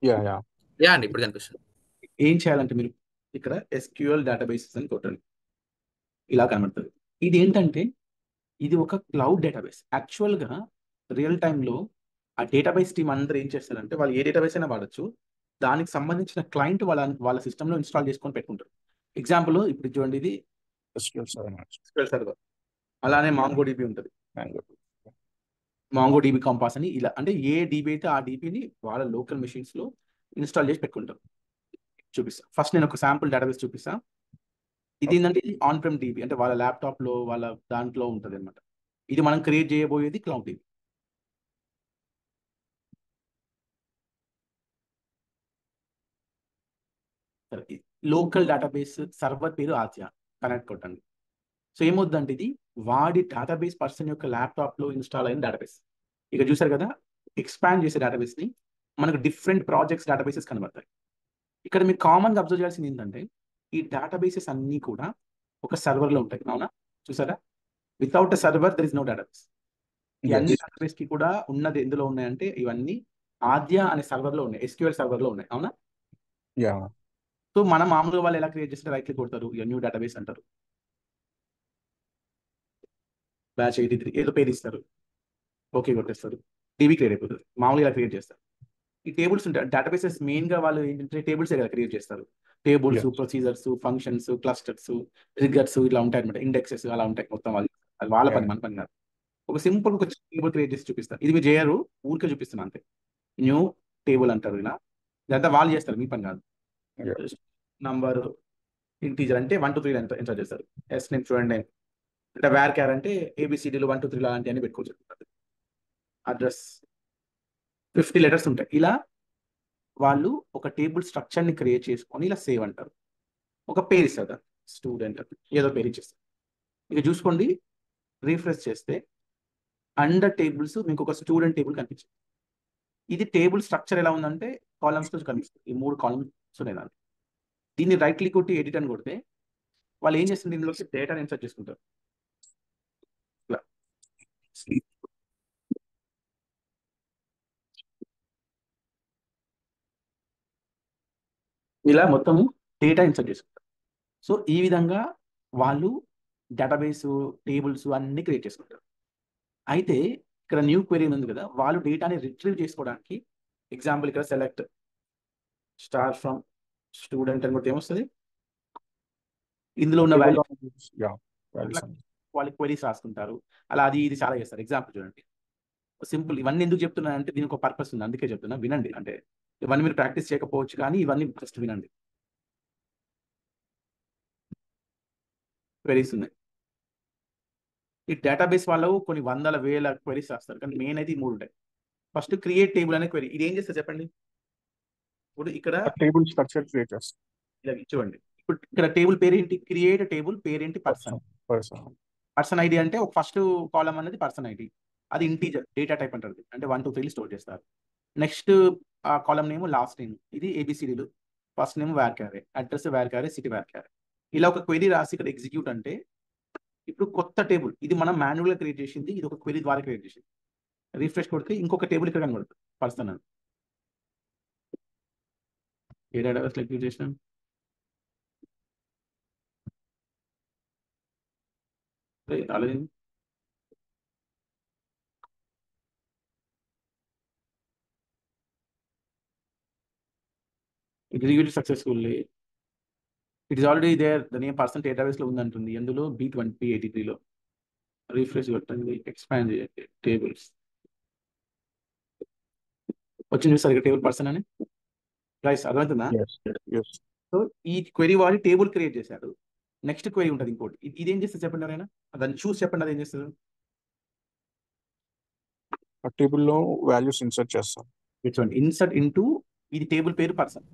Yeah yeah yeah అండి, ఇప్పుడు కనిపిస్తుంది. ఏం చేయాలంటే మీరు ఇక్కడ SQL డేటాబేసెస్ అని కొట్టండి, ఇలా కనబడుతుంది. ఇది ఏంటంటే ఇది ఒక క్లౌడ్ డేటాబేస్. యాక్చువల్గా రియల్ టైంలో ఆ డేటాబేస్ టీమ్ అందరూ ఏం చేస్తారంటే వాళ్ళు ఏ డేటాబేస్ అయినా వాడచ్చు, దానికి సంబంధించిన క్లయింట్ వాళ్ళ సిస్టంలో ఇన్స్టాల్ చేసుకొని పెట్టుకుంటారు. ఎగ్జాంపుల్ ఇప్పుడు చూడండి, ఇది SQL Server. SQL సర్వర్, అలానే MongoDB ఉంటుంది, Mango. MongoDB కంపాస్ అని. ఇలా అంటే ఏ డీబీ అయితే ఆ డీబీని వాళ్ళ లోకల్ మెషిన్స్లో ఇన్స్టాల్ చేసి పెట్టుకుంటారు. చూపిస్తా. ఫస్ట్ నేను ఒక శాంపుల్ డేటాబేస్ చూపిస్తా. ఇది ఏంటంటే ఇది ఆన్ ప్రెమ్ డీబీ, అంటే వాళ్ళ ల్యాప్టాప్లో వాళ్ళ దాంట్లో ఉంటుంది అనమాట. ఇది మనం క్రియేట్ చేయబోయేది cloud DB. Local database server పేరు ఆద్య, కనెక్ట్ కొట్టండి. సో ఏమవుతుందంటే ఇది వాడి డేటాబేస్ పర్సన్ యొక్క ల్యాప్టాప్లో ఇన్స్టాల్ అయిన డేటాబేస్. ఇక చూసారు కదా, ఎక్స్పాండ్ చేసే డేటాబేస్ని మనకు డిఫరెంట్ ప్రాజెక్ట్స్ డేటాబేసెస్ కనబడతాయి. ఇక్కడ మీరు కామన్గా అబ్జర్వ్ చేయాల్సింది ఏంటంటే ఈ డేటాబేసెస్ అన్నీ కూడా ఒక సర్వర్లో ఉంటాయి. అవునా? చూసారా, without a server there is no database. ఈ అన్ని Yes. డేటాబేస్ కి కూడా ఉన్నది ఎందులో ఉన్నాయంటే ఇవన్నీ ఆద్య అనే సర్వర్లో ఉన్నాయి, SQL సర్వర్లో ఉన్నాయి. అవునా? యా సో మనం మామూలుగా వాళ్ళు ఎలా క్రియేట్ చేస్తే రైట్ క్లిక్ కొడతారు, న్యూ డేటాబేస్ అంటారు, బ్యాచ్ 83 ఏదో పేరు ఇస్తారు, ఓకే కొట్టేస్తారు, టీవీ క్రియేట్ అయిపోతుంది. మామూలుగా ఇలా క్రియేట్ చేస్తారు. ఈ టేబుల్స్ ఉంటాయి, డేటాబేసెస్ మెయిన్ గా వాళ్ళు ఏంటంటే టేబుల్స్ కదా క్రియేట్ చేస్తారు. Tables, yes procedures, functions, clusters, triggers ఇలా ఉంటాయి అనమాట. ఇండెక్సెస్ అలా ఉంటాయి మొత్తం. వాళ్ళు అది వాళ్ళ yeah పని, మన పని కాదు. ఒక సింపుల్ ఒక టేబుల్ క్రియేట్ చేసి చూపిస్తారు. ఇది మీరు చేయరు, ఊరికే చూపిస్తున్నా అంతే. న్యూ టేబుల్ అంటారు ఇలా, ఇదంతా వాళ్ళు చేస్తారు, మీ పని కాదు. yeah నంబర్ ఇంటీజర్ అంటే 1 2 3 ఎంటర్ చేస్తారు. ఎస్ నేమ్ చూడండి, అంటే వేర్ క్యార్ అంటే ABCDలు 1 2 3 అలాంటివన్నీ పెట్టుకోవచ్చు. అడ్రస్ 50 లెటర్స్ ఉంటాయి. ఇలా వాళ్ళు ఒక టేబుల్ స్ట్రక్చర్ ని క్రియేట్ చేసుకొని ఇలా సేవ్ అంటారు. ఒక పేరు ఇస్తారు, స్టూడెంట్ ఏదో పేరు ఇచ్చేస్తారు. ఇక చూసుకోండి, రీఫ్రెష్ చేస్తే అండర్ టేబుల్స్ మీకు ఒక స్టూడెంట్ టేబుల్ కనిపించింది. ఇది టేబుల్ స్ట్రక్చర్ ఎలా ఉందంటే కాలమ్స్ తో కనిపిస్తుంది. ఈ 3 కాలమ్స్ ఉన్నాయి దాంట్లో. దీన్ని రైట్ క్లిక్ కొట్టి ఎడిట్ అని కొడితే వాళ్ళు ఏం చేస్తుంది, ఇందులోకి డేటాని ఇన్సర్ట్ చేసుకుంటారు. ఇలా ఇలా మొత్తం డేటా ఇన్సర్ట్ చేసుకుంటారు. సో ఈ విధంగా వాళ్ళు డేటాబేస్ టేబుల్స్ అన్ని క్రియేట్ చేసుకుంటారు. అయితే ఇక్కడ న్యూ క్వెరీ ఉంది కదా, వాళ్ళు డేటాని రిట్రీవ్ చేసుకోవడానికి ఎగ్జాంపుల్ ఇక్కడ సెలెక్ట్ స్టార్ ఫ్రమ్ స్టూడెంట్ అని కొడితే ఏమొస్తుంది, ఇందులో ఉన్న table value of yeah values అట్లా వాళ్ళకి క్వెరీస్ రాసుకుంటారు. అలా అది ఇది చాలా చేస్తారు. ఎగ్జాంపుల్ చూడండి, సింపుల్. ఇవన్నీ ఎందుకు చెప్తున్నా అంటే దీనికి ఒక పర్పస్ ఉంది, అందుకే చెప్తున్నా, వినండి. అంటే ఇవన్నీ మీరు ప్రాక్టీస్ చేయకపోవచ్చు, కానీ ఇవన్నీ ఫస్ట్ వినండి. క్వెరీస్ ఉన్నాయి. ఈ డేటాబేస్ వాళ్ళు కొన్ని వందల వేల క్వెరీస్ రాస్తారు, కానీ మెయిన్ అయితే ఈ 3 ఉంటాయి. ఫస్ట్ క్రియేట్ టేబుల్ అనే క్వెరీ, ఇది ఏం చేస్తారు చెప్పండి. ఇప్పుడు ఇక్కడ a table structure creators ఇలా చూడండి, ఇప్పుడు ఇక్కడ టేబుల్ పేరేంటి, క్రియేట్ టేబుల్ పేరేంటి, పర్సన్. person పర్సన్ ఐడి అంటే ఒక ఫస్ట్ కాలమ్ అనేది పర్సన్ ఐడి, అది ఇంటీజర్ డేటా టైప్ అంటారు. అంటే 1 2 3 స్టోర్ చేస్తారు. Next column name last name, ఇది ABCDలు. First name varchar, address varchar, city varchar. ఇలా ఒక క్వెరీ రాసి ఇక్కడ ఎగ్జిక్యూట్ అంటే ఇప్పుడు కొత్త టేబుల్, ఇది మనం మాన్యువల్గా క్రియేట్ చేసింది, ఇది ఒక క్వెరీ ద్వారా క్రియేట్ చేసింది. రిఫ్రెష్ కొడితే ఇంకొక టేబుల్ ఇక్కడ కనబడుతుంది, పర్సన్ అని. ఏ డేటాబేస్ క్రియేట్ చేసినాం, రాలేదు. Executive successfully, it is already there, the name person database లో ఉందంటుంది, ఎందులో B2083లో. రీఫ్రెష్ కొట్టండి, ఎక్స్పాండ్ చేయండి, టేబుల్స్ వచ్చింది చూస్తారు ఇక్కడ టేబుల్ పర్సన్ అని. రైస్ అర్థమవుతుందా? yes yes సో ఈ క్వెరీ వాడి టేబుల్ క్రియేట్ చేశాడు. నెక్స్ట్ క్వెరీ ఉంటుంది ఇంకోటి, ఇదేం చేస్తుంది చెప్పండి ఎవరైనా, దాన్ని చూసి చెప్పండి, అది ఏం చేస్తుంది. a table లో values insert చేస్తాం. చూడండి, ఇన్సర్ట్ ఇంటూ, ఇది టేబుల్ పేరు పర్సన్,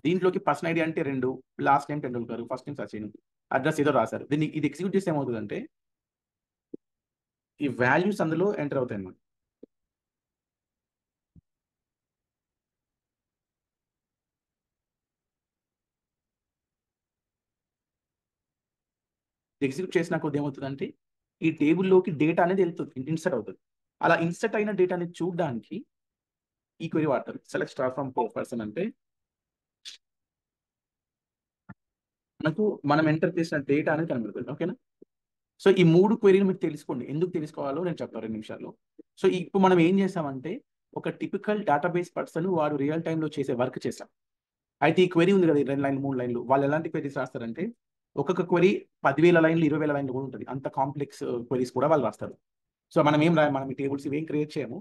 దీంట్లోకి పర్సన్ ఐడి అంటే 2, last name Tendulkar, first name Sachin, address ఏదో రాశారు. దీన్ని ఇది ఎగ్జిక్యూట్ చేస్తే ఏమవుతుందంటే ఈ వాల్యూస్ అందులో ఎంటర్ అవుతాయి అన్నమాట. ఎగ్జిక్యూట్ చేసిన కొద్ది ఏమవుతుందంటే ఈ టేబుల్లోకి డేటా అనేది వెళ్తుంది, ఇన్సర్ట్ అవుతుంది. అలా ఇన్సర్ట్ అయిన డేటాని చూడడానికి ఈ క్వరీ వాడతారు. సెలెక్ట్ స్టార్ ఫ్రమ్ పర్సన్ అంటే మనకు మనం ఎంటర్ చేసిన డేటా అనేది కనబడుతుంది. ఓకేనా? సో ఈ 3 క్వెరీలు మీరు తెలుసుకోండి. ఎందుకు తెలుసుకోవాలో నేను చెప్తాను 2 నిమిషాల్లో. సో ఇప్పుడు మనం ఏం చేసామంటే ఒక టిపికల్ డేటాబేస్ పర్సన్ వాడు రియల్ టైమ్‌లో చేసే వర్క్ చేసాం. అయితే ఈ క్వెరీ ఉంది కదా! 2 లైన్లు, 3 లైన్లు. వాళ్ళు ఎలాంటి క్వెరీస్ రాస్తారంటే ఒక్కొక్క క్వెరీ 10,000 లైన్లు, 20,000 లైన్లు కూడా ఉంటుంది. అంత కాంప్లెక్స్ క్వెరీస్ కూడా వాళ్ళు రాస్తారు. సో మనం ఏం రాయం. మనం ఈ టేబుల్స్ ఇవేం క్రియేట్ చేయము.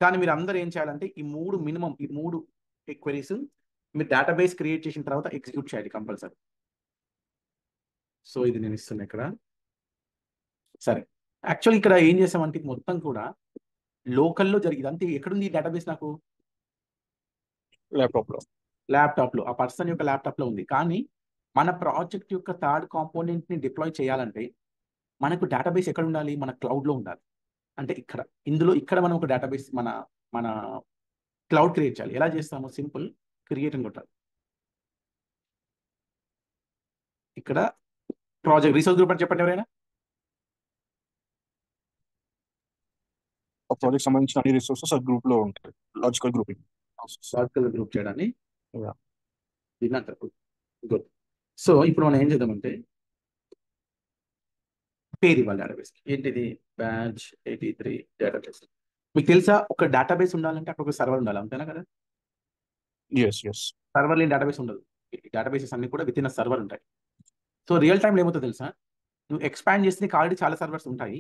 కానీ మీరు అందరూ ఏం చేయాలంటే ఈ 3 మినిమమ్ ఈ 3 క్వెరీస్ మీరు డేటాబేస్ క్రియేట్ చేసిన తర్వాత ఎగ్జిక్యూట్ చేయాలి కంపల్సరీ. సో ఇది నేను ఇస్తున్నా ఇక్కడ. సరే. యాక్చువల్లీ ఇక్కడ ఏం చేసామంటే ఇది మొత్తం కూడా లోకల్‌లో జరిగింది. అంటే ఎక్కడుంది ఈ డేటాబేస్ నాకు? ల్యాప్టాప్లో. ల్యాప్‌టాప్‌లో. ఆ పర్సన్ యొక్క ల్యాప్‌టాప్‌లో ఉంది. కానీ మన ప్రాజెక్ట్ యొక్క థర్డ్ కాంపోనెంట్‌ని డిప్లాయ్ చేయాలంటే మనకు డేటాబేస్ ఎక్కడ ఉండాలి? మన క్లౌడ్‌లో ఉండాలి. అంటే ఇక్కడ. ఇక్కడ మనం ఒక డేటాబేస్ మన క్లౌడ్ క్రియేట్ చేయాలి. ఎలా చేస్తాము? సింపుల్ క్రియేట్ అని కొట్టాలి. ఇక్కడ ప్రాజెక్ట్ రిసోర్స్ గ్రూప్ అని చెప్పండి ఎవరైనా. ఆ ప్రాజెక్ట్ సంబంధించిన అన్ని రిసోర్సెస్ ఆ గ్రూప్లో ఉంటాయి. Logical grouping. లాజికల్ గ్రూప్ చేయడాన్ని Yeah. దీన్ని అంటారు. గుడ్. సో ఇప్పుడు మనం ఏం చేద్దామంటే పేరు ఇవ్వాలి డేటాబేస్కి. ఏంటిది? Batch 83 database. మీకు తెలుసా ఒక డేటాబేస్ ఉండాలంటే అక్కడ ఒక సర్వర్ ఉండాలి. అంతేనా కదా? Yes. సర్వర్ లేని డేటాబేస్ ఉండదు. డేటాబేసెస్ అన్ని కూడా విత్ ఇన్ సర్వర్ ఉంటాయి. సో రియల్ టైంలో ఏమవుతుందో తెలుసా? నువ్వు ఎక్స్పాండ్ చేస్తే నీకు ఆల్రెడీ చాలా సర్వర్స్ ఉంటాయి.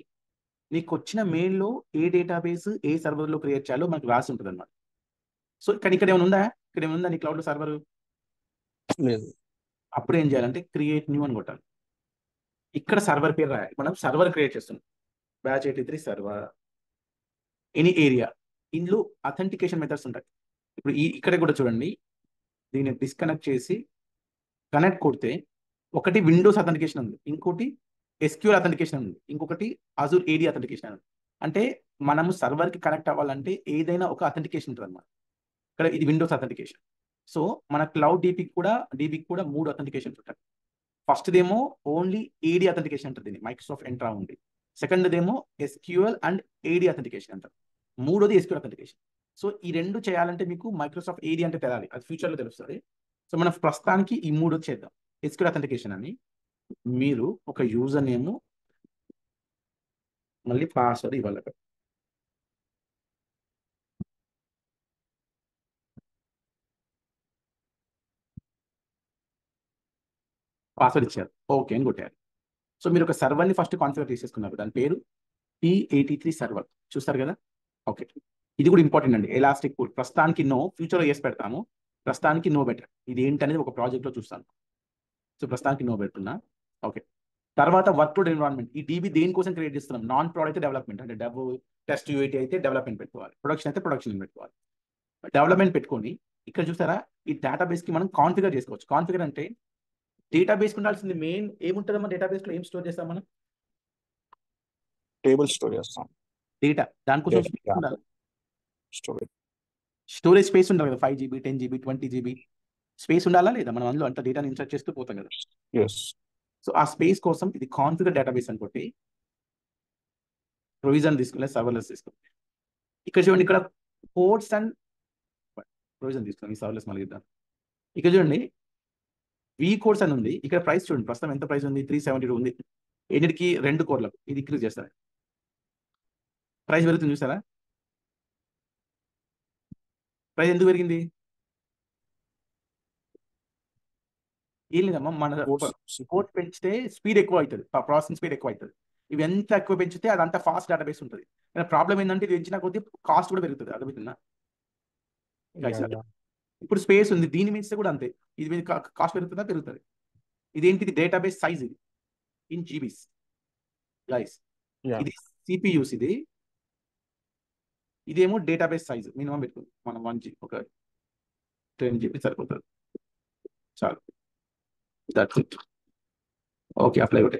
నీకు వచ్చిన మెయిల్లో ఏ డేటాబేస్ ఏ సర్వర్లో క్రియేట్ చేయాలో మనకు రాసి ఉంటుంది అనమాట. సో కానీ ఇక్కడ ఏమైనా ఉందా? ఇక్కడ ఏమైనా ఉందా నీ క్లౌడ్లో సర్వర్? లేదు. అప్పుడు ఏం చేయాలంటే క్రియేట్ న్యూ అని కొట్టాలి. ఇక్కడ సర్వర్ పేరు రాయాలి. మనం సర్వర్ క్రియేట్ చేస్తున్నాం. Batch 83 server any area. ఇందులో అథెంటికేషన్ మెథడ్స్ ఉంటాయి. ఇప్పుడు ఇక్కడ కూడా చూడండి. దీన్ని డిస్కనెక్ట్ చేసి కనెక్ట్ కొడితే ఒకటి విండోస్ అథెంటికేషన్ ఉంది, ఇంకోటి ఎస్క్యూఎల్ అథెంటికేషన్ ఉంది, ఇంకొకటి అజూర్ ఏడీ అథెంటికేషన్ ఉంది. అంటే మనము సర్వర్కి కనెక్ట్ అవ్వాలంటే ఏదైనా ఒక అథెంటికేషన్ ఉంటుంది అన్నమాట. ఇక్కడ ఇది విండోస్ అథెంటికేషన్. సో మన క్లౌడ్ డీబీకి కూడా 3 అథెంటికేషన్స్ ఉంటాయి. ఫస్ట్దేమో ఓన్లీ ఏడీ అథెంటికేషన్ అంటారు. దీన్ని మైక్రోసాఫ్ట్ ఎంట్రా ఉంది. సెకండ్దేమో ఎస్క్యూఎల్ అండ్ ఏడీ అథెంటికేషన్ అంటారు. మూడోది ఎస్క్యూఎల్ అథెంటికేషన్. సో ఈ 2 చేయాలంటే మీకు మైక్రోసాఫ్ట్ ఏడీ అంటే తెలియాలి. అది ఫ్యూచర్లో తెలుస్తుంది. సో మనం ప్రస్తుతానికి ఈ 3 చేద్దాం. ఎస్క్యూఎల్ అథెంటికేషన్ అని మీరు ఒక యూజర్ నేమ్ మళ్ళీ పాస్వర్డ్ ఇవ్వాలి. పాస్వర్డ్ ఇచ్చారు. ఓకే అని కొట్టారు. సో మీరు ఒక సర్వర్ని ఫస్ట్ కాన్ఫిగర్ చేసేసుకున్నారు. దాని పేరు P83 సర్వర్. చూస్తారు కదా? ఓకే. ఇది కూడా ఇంపార్టెంట్ అండి. ఎలాస్టిక్ పూల్ ప్రస్తుతానికి నో, ఫ్యూచర్లో ఎస్ పెడతాము. ప్రస్తుతానికి నో బెటర్. ఇది ఏంటనేది ఒక ప్రాజెక్ట్లో చూస్తాను. సో ప్రస్తుతానికి నో పెడుతున్నా. ఓకే. తర్వాత వర్క్లోడ్ ఎన్విరాన్మెంట్. ఈ డీబీ దేనికోసం క్రియేట్ చేస్తున్నాం? నాన్ ప్రోడ్ అయితే డెవలప్మెంట్, అంటే టెస్ట్ యూఐటీ అయితే డెవలప్మెంట్ పెట్టుకోవాలి, ప్రొడక్షన్ అయితే ప్రొడక్షన్ పెట్టుకోవాలి. డెవలప్మెంట్ పెట్టుకొని ఇక్కడ చూసారా ఈ డేటాబేస్కి మనం కాన్ఫిగర్ చేసుకోవచ్చు. కాన్ఫిగర్ అంటే డేటాబేస్కి ఉండాల్సింది మెయిన్ ఏముంటుందమ్మా? డేటాబేస్లో ఏం స్టోర్ చేస్తాం మనం? టేబుల్ స్టోర్ చేస్తాం. డేటా. దానికోసం స్పేస్ ఉండాలి. స్టోరేజ్ స్పేస్ ఉండాలి కదా. 5 GB 10 GB 20 GB స్పేస్ ఉండాలా లేదా? మనం అందులో అంత డేటాని ఇన్సర్ట్ చేస్తూ పోతాం కదా. yes. సో ఆ స్పేస్ కోసం ఇది కాన్ఫిగర్ డేటాబేస్ అనుకోండి. ప్రొవిజన్ తీసుకుని సర్వర్లెస్ తీసుకుని ఇక్కడ చూడండి. ఇక్కడ కోడ్స్ అండ్ ప్రొవిజన్ తీసుకుని సర్వర్లెస్ మళ్ళీ ఇద్దాం. ఇక్కడ చూడండి వి కోడ్స్ అని ఉంది. ఇక్కడ ప్రైస్ చూడండి. ప్రస్తుతం ఎంత ప్రైస్ ఉంది? 372 ఉంది. ఎన్నిటికి 2 కోర్లకు. ఇది ఇంక్రీజ్ చేస్తారు. ప్రైస్ పెరుగుతుంది చూసారా? ప్రైస్ ఎందుకు పెరిగింది? ఏం లేదమ్మా, మన కోడ్ పెంచితే స్పీడ్ ఎక్కువ అవుతుంది, ప్రాసెసింగ్ స్పీడ్ ఎక్కువ అవుతుంది. ఇవి ఎంత ఎక్కువ పెంచితే అదంతా ఫాస్ట్ డేటాబేస్ ఉంటుంది. ప్రాబ్లం ఏంటంటే ఇది పెంచిన కొద్దీ కాస్ట్ కూడా పెరుగుతుంది. అర్థమవుతుందా? ఇప్పుడు స్పేస్ ఉంది, దీని మించితే కూడా అంతే. ఇది కాస్ట్ పెరుగుతుందా? పెరుగుతుంది. ఇదేంటిది? డేటాబేస్ సైజ్ ఇది ఇన్ జీబీస్ గైస్. ఇది సిపియూస్. ఇదేమో డేటాబేస్ సైజ్ మినిమం పెట్టుకుంది మనం 1 GB, ఒక 10 GB సరిపోతుంది చాలు. That's it. ఓకే, అప్లై కొట్టే.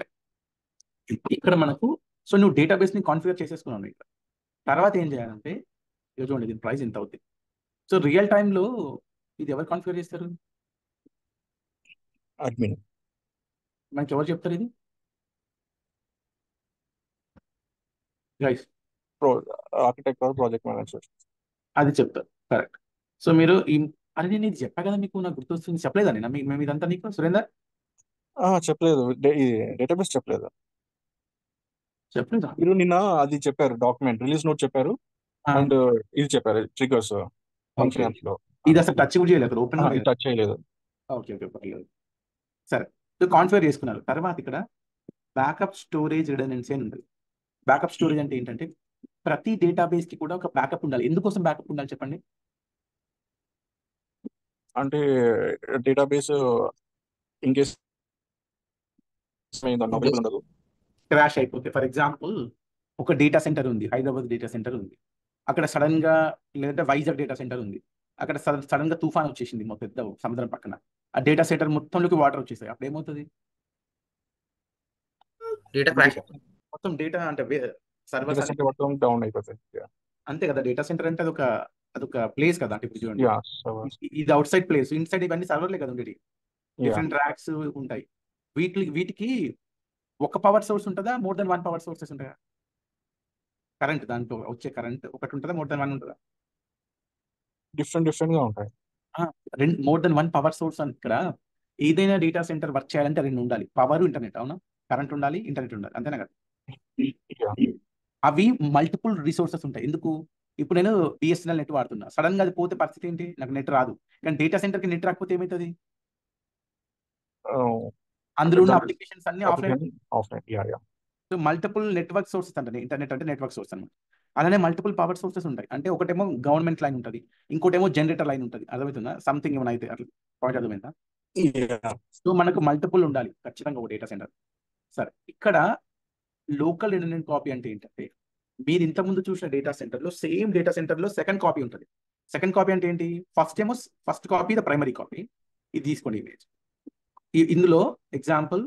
ఇక్కడ మనకు సో నువ్వు డేటాబేస్ని కాన్ఫిగర్ చేసేసుకున్నావు. ఇక్కడ తర్వాత ఏం చేయాలంటే ఇక చూడండి దీని ప్రైస్ ఎంత అవుతుంది. సో రియల్ టైంలో ఇది ఎవరు కాన్ఫిగర్ చేస్తారు? అడ్మిన్. మనకి ఎవరు చెప్తారు ఇది guys? Architect or project manager. అది చెప్తారు. కరెక్ట్. సో మీరు అరే నేను ఇది చెప్పా కదా మీకు, నాకు గుర్తొస్తుంది, చెప్పలేదా నేను మేము ఇదంతా నీకు సురేందర్? చెప్పలేదు. డేటాబేస్ చెప్పలేదు. చెప్పలేదా? మీరు నిన్న అది చెప్పారు, డాక్యుమెంట్ రిలీజ్ నోట్ చెప్పారు, అండ్ ఇది చెప్పారు ట్రిగర్స్ ఓకే. ఫంక్షన్స్ లో. ఇది అసలు టచ్ కూడా చేయలేదు, ఓపెన్ కూడా ఇది లేదు. టచ్ చేయలేదు. ఓకే ఓకే పర్లేదు. సరే, కాన్ఫిగర్ చేసుకున్నారు. తర్వాత ఇక్కడ బ్యాకప్ స్టోరేజ్ రిడెండెన్సీ అని ఉంటుంది. బ్యాకప్ స్టోరేజ్ అంటే ఏంటంటే ప్రతి డేటాబేస్ కి కూడా ఒక బ్యాకప్ ఉండాలి. ఎందుకోసం బ్యాకప్ ఉండాలి చెప్పండి? అంటే డేటాబేస్ ఇన్ కేస్ అవైలబుల్ ఉండదు. క్రాష్ అయిపోతే, ఫర్ ఎగ్జాంపుల్ ఒక డేటా సెంటర్ ఉంది, హైదరాబాద్ డేటా సెంటర్ ఉంది, అక్కడ సడన్ గా, లేదంటే వైజాగ్ డేటా సెంటర్ ఉంది, అక్కడ సడన్ గా తుఫాన్ వచ్చేసింది మా పెద్ద సముద్రం పక్కన, ఆ డేటా సెంటర్ మొత్తంలోకి వాటర్ వచ్చేసాయి, అప్పుడు ఏమవుతుంది? Data crash. మొత్తం డేటా అంటే సర్వర్స్ డేటా సెంటర్ మొత్తం డౌన్ అయిపోతుంది. అంతే కదా. డేటా సెంటర్ అంటే అదొక ప్లేస్ కదా. అంటే ఇప్పుడు చూడండి, సర్వర్స్. ఇది out side place, in side ఇవన్నీ సర్వర్లే కదా ఉండేది. డిఫరెంట్ ర్యాక్స్ ఉంటాయి. వీటికి ఒక పవర్ సోర్స్ ఉంటుందా, మోర్ దెన్ 1 పవర్ సోర్సెస్ ఉంటాయా? కరెంట్, దాంట్లో వచ్చే కరెంట్ ఒకటి ఉంటుందా, మోర్ దెన్ 1 ఉంటుందా? డిఫరెంట్ గా ఉంటాయి. మోర్ దెన్ 1 పవర్ సోర్స్ అని. ఇక్కడ ఏదైనా డేటా సెంటర్ వర్క్ చేయాలంటే 2 ఉండాలి, పవర్, ఇంటర్నెట్. అవునా? కరెంట్ ఉండాలి, ఇంటర్నెట్ ఉండాలి, అంతేనా కదా? అవి మల్టిపుల్ రిసోర్సెస్ ఉంటాయి. ఎందుకు? ఇప్పుడు నేను బిఎస్ఎన్ఎల్ నెట్ వాడుతున్నా, సడన్ గా అది పోతే పరిస్థితి ఏంటి? నాకు నెట్ రాదు. కానీ డేటా సెంటర్ కి నెట్ రాకపోతే ఏమవుతుంది? అందులో ఉన్న అప్లికేషన్స్ అన్ని offline. So multiple network sources అంటే ఇంటర్నెట్ అంటే నెట్వర్క్ సోర్స్ అనమాట. అలానే మల్టిపుల్ పవర్ సోర్సెస్ ఉంటాయి. అంటే ఒకటేమో గవర్నమెంట్ లైన్ ఉంటుంది, ఇంకోటేమో జనరేటర్ లైన్ ఉంటుంది. అర్థమవుతుందా? సంథింగ్ ఏమైనా అయితే అట్లా పాయింట్ అర్థమైందా? సో మనకు మల్టిపుల్ ఉండాలి ఖచ్చితంగా ఒక డేటా సెంటర్. సరే, ఇక్కడ లోకల్ రిడెండెంట్ కాపీ అంటే ఏంటంటే మీరు ఇంతకుముందు చూసిన డేటా సెంటర్లో సేమ్ డేటా సెంటర్లో సెకండ్ కాపీ ఉంటుంది. సెకండ్ కాపీ అంటే ఏంటి? First copy the primary copy. ఇది తీసుకోండి ఇమేజ్. ఇందులో ఎగ్జాంపుల్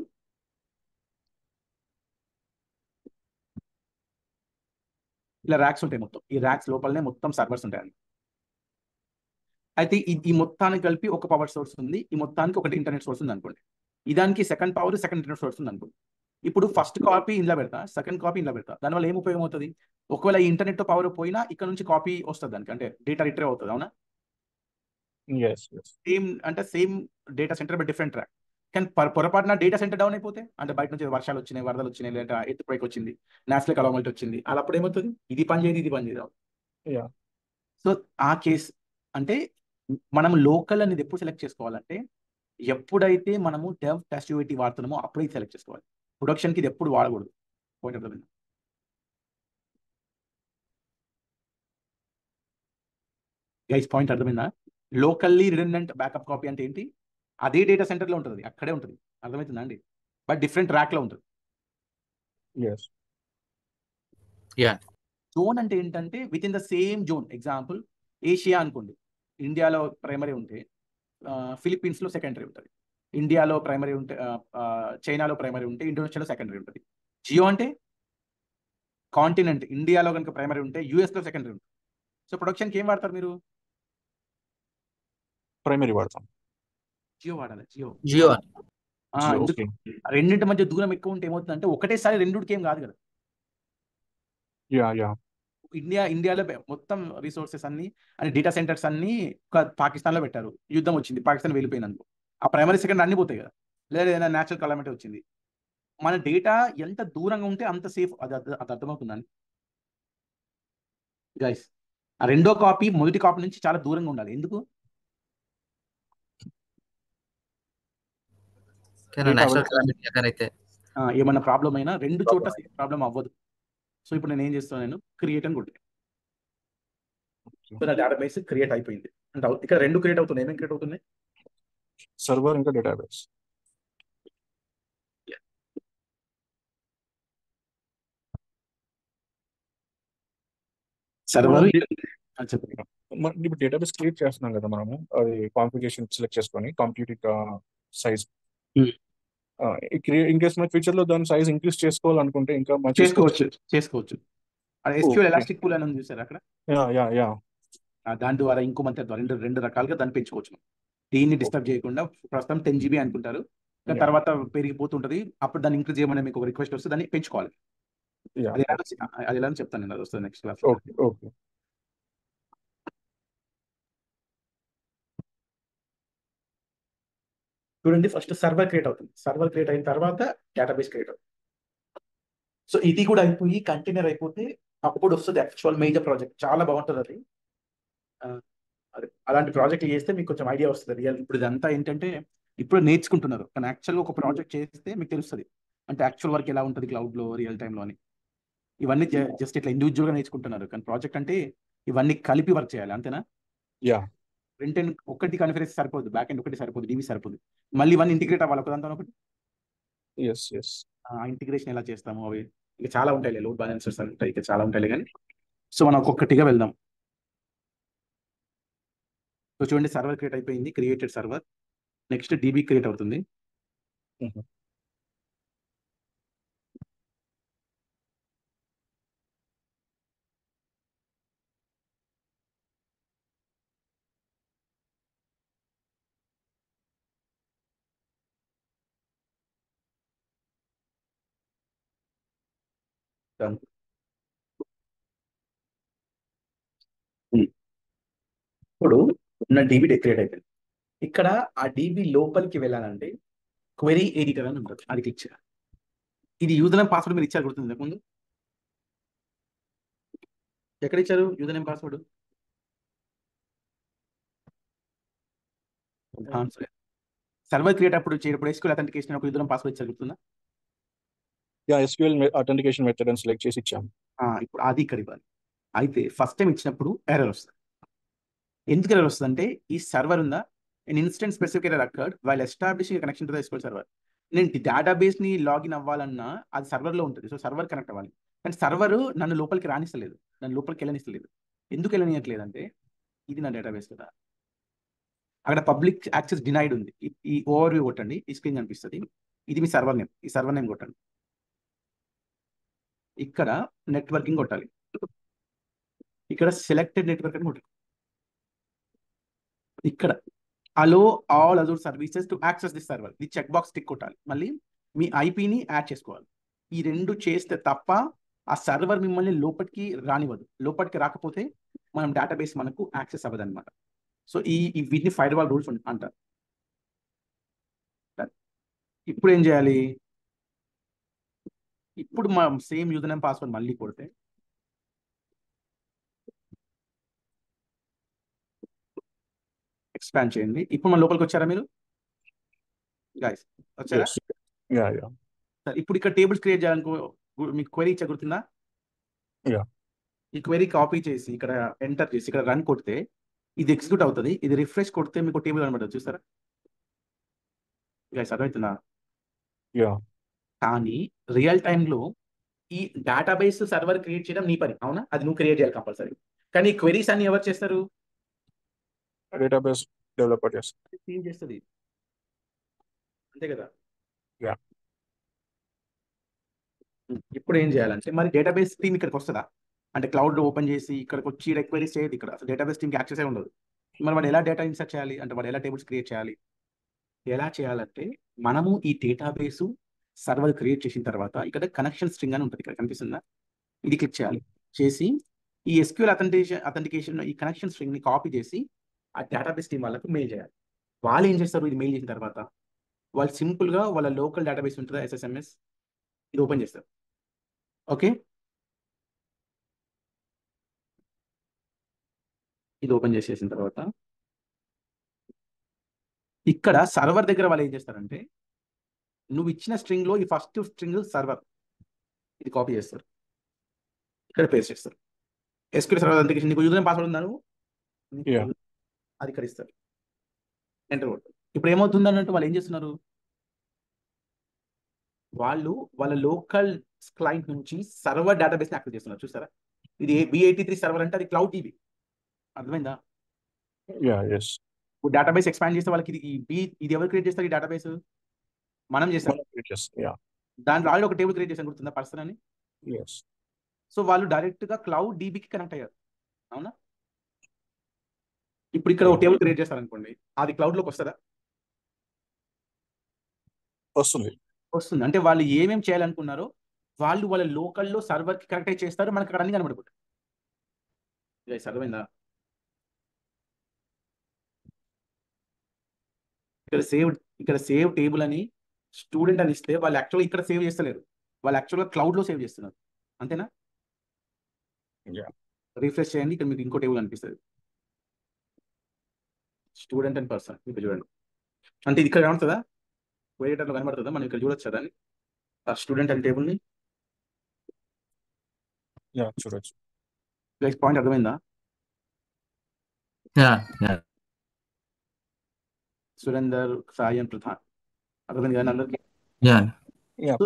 ఇలా ర్యాక్స్ ఉంటాయి. మొత్తం ఈ ర్యాక్స్ లోపలనే మొత్తం సర్వర్స్ ఉంటాయి. అయితే ఈ మొత్తానికి కలిపి ఒక పవర్ సోర్స్ ఉంది, ఈ మొత్తానికి ఒకటి ఇంటర్నెట్ సోర్స్ ఉంది అనుకోండి. ఇదానికి second power, second internet source ఉంది అనుకోండి. ఇప్పుడు ఫస్ట్ కాపీ ఇంట్లో పెడతా, సెకండ్ కాపీ ఇంట్లో పెడతా. దానివల్ల ఏం ఉపయోగం అవుతుంది? ఒకవేళ ఈ ఇంటర్నెట్ పవర్ పోయినా ఇక్కడ నుంచి కాపీ వస్తుంది దానికి, అంటే డేటా రిట్రీవ్ అవుతుంది. అవునా? Same data centre but different track. కానీ పొరపాటున డేటా సెంటర్ డౌన్ అయిపోతే, అంటే బయట నుంచి వర్షాలు వచ్చినాయి, వరదలు వచ్చినాయి, లేదా ఎత్తు పైకి వచ్చింది, నేషనల్ కలామిటీ వచ్చింది, అలా అప్పుడు ఏమవుతుంది? ఇది పని చేయదు, ఇది పని చేయదు. సో ఆ కేసు అంటే మనం లోకల్ అనేది ఎప్పుడు సెలెక్ట్ చేసుకోవాలంటే, ఎప్పుడైతే మనము డెవ్ టెస్ట్ యూఐటీ వాడుతున్నామో అప్పుడే సెలెక్ట్ చేసుకోవాలి. ప్రొడక్షన్కి ఇది ఎప్పుడు వాడకూడదు. పాయింట్ అర్థమైందా? గైస్ పాయింట్ అర్థమైందా? లోకల్లీ రిడెండెంట్ బ్యాకప్ కాపీ అంటే ఏంటి? అదే డేటా సెంటర్లో ఉంటుంది, అక్కడే ఉంటుంది. అర్థమవుతుందా అండి? బట్ డిఫరెంట్ ర్యాక్లో ఉంటుంది. జోన్ అంటే ఏంటంటే with in the same zone. Example Asia అనుకోండి, ఇండియాలో ప్రైమరీ ఉంటే ఫిలిప్పీన్స్లో సెకండరీ ఉంటుంది. ఇండియాలో ప్రైమరీ ఉంటే చైనాలో ప్రైమరీ ఉంటే ఇండోనేషియాలో సెకండరీ ఉంటుంది. జియో అంటే కాంటినెంట్, ఇండియాలో కనుక ప్రైమరీ ఉంటే యూఎస్లో సెకండరీ ఉంటుంది. సో ప్రొడక్షన్కి ఏం వాడతారు మీరు? ప్రైమరీ వాడతాం. జియో వాడాలి. జియో. రెండింటి మధ్య దూరం ఎక్కువ ఉంటే ఏమవుతుందంటే ఒకటేసారి రెండుకి ఏం కాదు కదా. ఇండియాలో మొత్తం రిసోర్సెస్ అన్ని డేటా సెంటర్స్ అన్ని పాకిస్తాన్లో పెట్టారు. యుద్ధం వచ్చింది, పాకిస్తాన్ వెళ్ళిపోయినందుకు ఆ ప్రైమరీ సెకండరీ అన్ని పోతాయి కదా. లేదా ఏదైనా న్యాచురల్ కలామిటీ వచ్చింది, మన డేటా ఎంత దూరంగా ఉంటే అంత సేఫ్. అది అర్థమవుతుందండి గైస్? ఆ రెండో కాపీ మొదటి కాపీ నుంచి చాలా దూరంగా ఉండాలి. ఎందుకు? ఏమన్నా ప్రాబ్లం అయినా రెండు చోట్ల సేమ్ ప్రాబ్లం అవ్వదు. సో ఇప్పుడు నేను ఏం చేస్తాను, క్రియేట్ అని కొట్టాను. నా డేటాబేస్ క్రియేట్ అయిపోయింది. అంటే ఇక్కడ రెండు క్రియేట్ అవుతున్నాయి. ఏమేమి క్రియేట్ అవుతున్నాయి? సర్వర్ ఇంకా డేటాబేస్. సర్వర్ ఇప్పుడు డేటాబేస్ క్రియేట్ చేస్తున్నాం కదా మనము, అది కాన్ఫిగరేషన్ సెలెక్ట్ చేసుకొని కంప్యూటర్ సైజ్. ఇన్ కేస్ మన ఫ్యూచర్ లో దాని సైజ్ ఇంక్రీజ్ చేసుకోవాలనుకుంటే ఇంకా చేసుకోవచ్చు. SQL ఎలాస్టిక్ పూల్ అని ఉంది చూసారు అక్కడ? దాని ద్వారా ఇంకో రెండు రకాలుగా దాన్ని పెంచుకోవచ్చు. దీన్ని డిస్టర్బ్ చేయకుండా ప్రస్తుతం 10 GB అనుకుంటారు, తర్వాత పెరిగిపోతుంటది. అప్పుడు దాన్ని ఇంక్రీజ్ చేయమని మీకు ఒక రిక్వెస్ట్ వస్తే దాన్ని పెంచుకోవాలి. అది ఎలా చెప్తాను నేను, అది వస్తుంది నెక్స్ట్ క్లాస్. చూడండి, ఫస్ట్ సర్వర్ క్రియేట్ అవుతుంది. సర్వర్ క్రియేట్ అయిన తర్వాత డేటాబేస్ క్రియేట్ అవుతుంది. సో ఇది కూడా అయిపోయి కంటైనర్ అయిపోతే అప్పుడు వస్తుంది యాక్చువల్ మేజర్ ప్రాజెక్ట్. చాలా బాగుంటుంది అది. ఆ, అదే అలాంటి ప్రాజెక్ట్ చేస్తే మీకు కొంచెం ఐడియా వస్తుంది రియల్. ఇప్పుడు ఇదంతా ఏంటంటే ఇప్పుడు నేర్చుకుంటున్నారు, కానీ యాక్చువల్గా ఒక ప్రాజెక్ట్ చేస్తే మీకు తెలుస్తుంది అంటే యాక్చువల్ వర్క్ ఎలా ఉంటుంది క్లౌడ్లో రియల్ టైంలో అని. ఇవన్నీ జస్ట్ ఇట్లా ఇండివిజువల్గా నేర్చుకుంటున్నారు, కానీ ప్రాజెక్ట్ అంటే ఇవన్నీ కలిపి వర్క్ చేయాలి, అంతేనా? యా ఫ్రంట్ ఎండ్ ఒకటి కన్ఫరెన్స్ సరిపోదు, బ్యాక్ ఎండ్ ఒకటి సరిపోదు, డివి సరిపోదు, మళ్ళీ ఇవన్నీ ఇంటిగ్రేట్ అవ్వాలి ఒకదాంతో ఒకటి. ఎస్ ఎస్ ఆ ఇంటిగ్రేషన్ ఎలా చేస్తాము అవి ఇక చాలా ఉంటాయి, లోడ్ బ్యాలెన్సర్స్ ఉంటాయి, ఇక చాలా ఉంటాయి కానీ. సో మనం ఒక్కొక్కటిగా వెళ్దాం. సో చూడండి, సర్వర్ క్రియేట్ అయిపోయింది, created server. Next dB create అవుతుంది. Done. ఇప్పుడు ఉన్న డీబీ క్రియేట్ అయిపోయింది. ఇక్కడ ఆ డీబీ లోపలికి వెళ్ళాలంటే క్వెరీ ఎడిటర్ అని ఉంటుంది, అది క్లిక్ చేయాలి. ఇది యూజర్ నేమ్ పాస్వర్డ్ మీరు ఇచ్చారు, గుర్తుంది ముందు? ఎక్కడ ఇచ్చారు user name password? Server create అప్పుడు చేయప్పుడు SQL అథెంటికేషన్ ఒక యూజర్ నేమ్ పాస్వర్డ్ ఇచ్చారు, గుర్తుందా? యా SQL అథెంటికేషన్ మెథడ్ అని సెలెక్ట్ చేసి ఇచ్చాం. ఇప్పుడు అది ఇక్కడ ఇవ్వాలి. అయితే ఫస్ట్ టైం ఇచ్చినప్పుడు ఎర్రర్ వస్తుంది. ఎందుకు ఎర్రర్ వస్తుంది అంటే ఈ సర్వర్ ఉందా, an instant specific error occurred while establishing a connection to the SQL server. నేను డేటాబేస్ ని లాగిన్ అవ్వాలన్నా అది సర్వర్లో ఉంటుంది, సో సర్వర్ కనెక్ట్ అవ్వాలి. కానీ సర్వర్ నన్ను లోపలికి రానిస్తలేదు, నన్ను లోపలికి వెళ్ళనిస్తలేదు. ఎందుకు వెళ్ళనియట్లేదు అంటే ఇది నా డేటాబేస్ కదా, అక్కడ పబ్లిక్ యాక్సెస్ డినైడ్ ఉంది. ఈ ఓవర్ వ్యూ కొట్టండి, ఈ స్క్రీన్ కనిపిస్తుంది. ఇది మీ సర్వర్ నేమ్, ఈ సర్వర్ నేమ్ కొట్టండి. ఇక్కడ నెట్వర్కింగ్ కొట్టాలి, ఇక్కడ సెలెక్టెడ్ నెట్వర్క్ అని కొట్టాలి. ఇక్కడ allow all other services to access this server, ఇది చెక్ బాక్స్ టిక్ కొట్టాలి. మళ్ళీ మీ ఐపీని యాడ్ చేసుకోవాలి. ఈ రెండు చేస్తే తప్ప ఆ సర్వర్ మిమ్మల్ని లోపలికి రానివ్వదు. లోపలికి రాకపోతే మనం డేటాబేస్ మనకు యాక్సెస్ అవ్వదు అనమాట. సో వీటిని ఫైర్ వాల్ రూల్స్ అంటారు. ఇప్పుడు ఏం చేయాలి? ఇప్పుడు మనం సేమ్ యూజర్ నేమ్ పాస్వర్డ్ మళ్ళీ కొడితే ఎక్స్పాండ్ చేయండి. ఇప్పుడు మన లోపలికి వచ్చారా మీరు గైస్? వచ్చారా? Yes. యా యా సరే, ఇప్పుడు ఇక్కడ టేబుల్స్ క్రియేట్ చేయాలనుకో, మీకు క్వెరీ ఇచ్చా, గుర్తుందా? యా ఈ క్వెరీ కాపీ చేసి ఇక్కడ ఎంటర్ చేసి ఇక్కడ రన్ కొడితే ఇది ఎగ్జిక్యూట్ అవుతుంది. ఇది రిఫ్రెష్ కొడితే మీకు టేబుల్ కనబడుతుంది, చూస్తారా గైస్? అర్థమవుతుందా? యా కానీ రియల్ టైంలో ఈ డేటాబేస్ సర్వర్ క్రియేట్ చేయడం నీ పని, అవునా? అది నువ్వు క్రియేట్ చేయాలి కంపల్సరీ. కానీ క్వెరీస్ అన్ని ఎవరు చేస్తారు? డేటాబేస్ డెవలపర్ చేస్తాం. టీమ్ చేస్తుంది, అంతే కదా? యా ఇప్పుడు ఏం చేయాలంటే మరి డేటాబేస్ టీమ్ ఇక్కడికి వస్తుందా? అంటే క్లౌడ్ ఓపెన్ చేసి ఇక్కడికి వచ్చి క్వెరీస్ చేయదు, ఇక్కడ అసలు డేటాబేస్ టీమ్కి యాక్సెస్ ఉండదు. మరి వాడు ఎలా డేటా ఇన్సర్ట్ చేయాలి, అంటే వాడు ఎలా టేబుల్స్ క్రియేట్ చేయాలి? ఎలా చేయాలంటే మనము ఈ డేటాబేస్ సర్వర్ క్రియేట్ చేసిన తర్వాత ఇక్కడ కనెక్షన్ స్ట్రింగ్ అని ఉంటుంది, ఇక్కడ కనిపిస్తుందా? ఇది క్లిక్ చేయాలి. చేసి ఈ SQL అథెంటికేషన్ ఈ కనెక్షన్ స్ట్రింగ్ ని కాపీ చేసి ఆ డేటాబేస్ టీం వాళ్ళకు మెయిల్ చేయాలి. వాళ్ళు ఏం చేస్తారు? ఇది మెయిల్ చేసిన తర్వాత వాళ్ళు సింపుల్ గా వాళ్ళ లోకల్ డేటాబేస్ ఉంటుందా, SSMS, ఇది ఓపెన్ చేస్తారు. ఓకే, ఇది ఓపెన్ చేసేసిన తర్వాత ఇక్కడ సర్వర్ దగ్గర వాళ్ళు ఏం చేస్తారంటే నువ్వు ఇచ్చిన స్ట్రింగ్ లో ఈ ఫస్ట్ స్ట్రింగ్ సర్వర్, ఇది కాపీ చేస్తారు, ఇక్కడ పేస్ట్ చేస్తారు. SQL సర్వర్ అథెంటికేషన్ నీకు యూజర్ నేమ్ పాస్వర్డ్ ఉందా నువ్వు? యా అది ఇక్కడ ఇస్తారు, ఎంటర్ కొట్టు. ఇప్పుడు ఏమవుతుంది అన్నట్టు వాళ్ళు ఏం చేస్తున్నారు? వాళ్ళు వాళ్ళ లోకల్ క్లయింట్ నుంచి సర్వర్ డేటాబేస్ యాక్సెస్ చేస్తున్నారు, చూస్తారా? ఇది B83 సర్వర్ అంటే అది క్లౌడ్ టీవీ, అర్థమైందా? యా ఎస్ డేటాబేస్ ఎక్స్పాండ్ చేస్తే వాళ్ళకి ఇది ఎవరు క్రియేట్ చేస్తారు? ఈ డేటాబేస్ మనం చేసాం. మనం క్రియేట్ చేస్తాం. యా దాంట్లో ఆల్రెడీ ఒక టేబుల్ క్రియేట్ చేసాం, గుర్తుందా? పర్సన్ అని. ఎస్ సో వాళ్ళు డైరెక్ట్ గా క్లౌడ్ డీబీకి కనెక్ట్ అయ్యారు, అవునా? ఇప్పుడు ఇక్కడ ఒక టేబుల్ క్రియేట్ చేస్తారనుకోండి, అది క్లౌడ్ లోకి వస్తుందా? వస్తుంది. వస్తుంది. అంటే వాళ్ళు ఏమేమి చేయాలనుకున్నారో వాళ్ళు వాళ్ళ లోకల్లో సర్వర్ కి కనెక్ట్ అయ్యి చేస్తారు, మనకి అక్కడ అన్ని కనబడిపోతాయి. అర్థమైందా? ఇక్కడ సేవ్ ఇక్కడ సేవ్ టేబుల్ అని స్టూడెంట్ అని ఇస్తే వాళ్ళు యాక్చువల్గా ఇక్కడ సేవ్ చేస్తలేరు, వాళ్ళు యాక్చువల్గా క్లౌడ్లో సేవ్ చేస్తున్నారు. అంతేనా? Yeah. రిఫ్రెష్ చేయండి, ఇక్కడ మీకు ఇంకో టేబుల్ అనిపిస్తుంది, స్టూడెంట్ అండ్ పర్సన్. ఇక్కడ చూడండి, అంటే ఇది ఇక్కడ కనబడుతుందా, వెయిటర్లో కనబడుతుందా, మనం ఇక్కడ చూడొచ్చు దాన్ని, ఆ స్టూడెంట్ అండ్ టేబుల్ని. చూడొచ్చు. పాయింట్ అర్థమైందా? సురేందర్, సాయి అండ్ ప్రధాన్, అర్థమైంది కదా అందరికి? Yeah. సో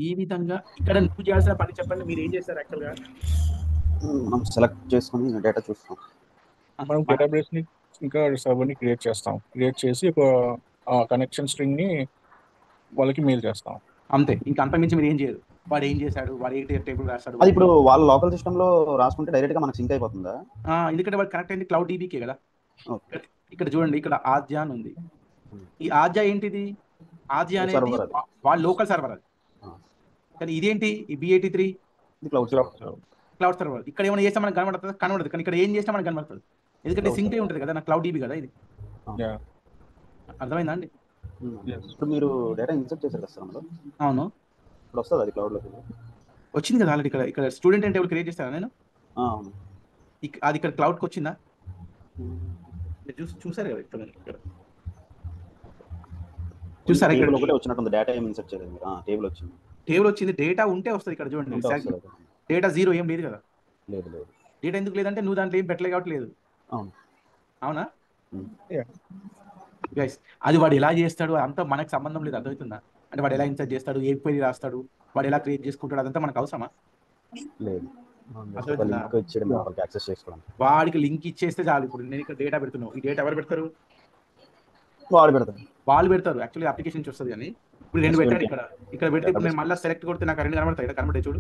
ఈ విధంగా ఇక్కడ నువ్వు చేయాల్సిన పని చెప్పండి, మీరు ఏం చేస్తారు యాక్చువల్గా? మనం సెలెక్ట్ చేసుకుని డేటా చూస్తాం. మనం డేటాబేస్ ని ఇంకా సర్వర్ ని క్రియేట్ చేస్తాం, క్రియేట్ చేసి ఒక కనెక్షన్ స్ట్రింగ్ ని వాళ్ళకి మెయిల్ చేస్తాం. అంతే, ఇంకా అంతకుమించి మీరు ఏం చేయరు. వాడు ఏం చేశాడు, వాడు ఏ టేబుల్ రాస్తాడు, అది ఇప్పుడు వాళ్ళ లోకల్ సిస్టమ్ లో రాసుకుంటే డైరెక్ట్ గా మనకు సింక్ అయిపోతుందా? ఎందుకంటే వాడు కనెక్ట్ అయింది క్లౌడ్ డీబీకే కదా. ఓకే. ఇక్కడ చూడండి, ఇక్కడ ఆద్య అని ఉంది. ఈ ఆద్య ఏంటిది? ఆద్య అనేది Server అది. వాళ్ళ లోకల్ సర్వర్ అది. కానీ ఇదేంటి ఈ B83 ఇది క్లౌడ్ క్లౌడ్ సర్వర్. ఇక్కడ ఏమైనా చేస్తే మనకు కనబడుతుంది, కనబడదు. కానీ ఇక్కడ ఏం చేస్తే మనకు కనబడుతుంది, ఎందుకంటే సింక్ అయి ఉంటుంది కదా, నా క్లౌడ్ డీబీ కదా ఇది. Yeah. అర్థమైందా అండి? ఇప్పుడు మీరు డేటా ఇన్సర్ట్ చేశారు కదా అందులో, అవును, ఇప్పుడు వస్తుంది అది క్లౌడ్ లోకి. వచ్చింది కదా ఆల్రెడీ. ఇక్కడ స్టూడెంట్ అండ్ టేబుల్ క్రియేట్ చేస్తాను నేను, అవును. అది ఇక్కడ క్లౌడ్కి వచ్చిందా? చూసారు కదా ఇక్కడ చూసారా? ఇక్కడ ఒకటే వచ్చినట్టుంది, డేటా ఏం ఇన్సర్ట్ చేయలేదు మీరు. టేబుల్ వచ్చింది, టేబుల్ వచ్చింది, డేటా ఉంటే వస్తుంది. ఇక్కడ చూడండి, డేటా జీరో ఏం లేదు కదా. లేదు లేదు. డేటా ఎందుకు లేదంటే నువ్వు దాంట్లో ఏం పెట్టలేదు కాబట్టి లేదు. అవును. అవునా? Yeah. గైస్, అది వాడు ఎలా చేస్తాడు అంతా మనకు సంబంధం లేదు, అర్థమవుతుందా? అంటే వాడు ఎలా ఇన్సర్ట్ చేస్తాడు, ఏ క్వెరీ రాస్తాడు, వాడు ఎలా క్రియేట్ చేసుకుంటాడు, అదంతా మనకు అవసరమా? లేదు. అర్థమవుతుందా? లింక్ ఇచ్చేయడం వాళ్ళకి యాక్సెస్ చేసుకోవడానికి. వాడికి లింక్ ఇచ్చేస్తే చాలు. ఇప్పుడు నేను ఇక్కడ డేటా పెడుతున్నావు, ఈ డేటా ఎవరు పెడతారు? వాడు పెడతారు. వాళ్ళు పెడతారు. యాక్చువల్లీ అప్లికేషన్ నుంచి వస్తుంది. కానీ ఇప్పుడు రెండు పెట్టాడు, ఇక్కడ పెడితే ఇప్పుడు నేను మళ్ళీ సెలెక్ట్ కొడితే నాకు రెండు కనబడతాయి, ఇక్కడ కనబడే చూడు.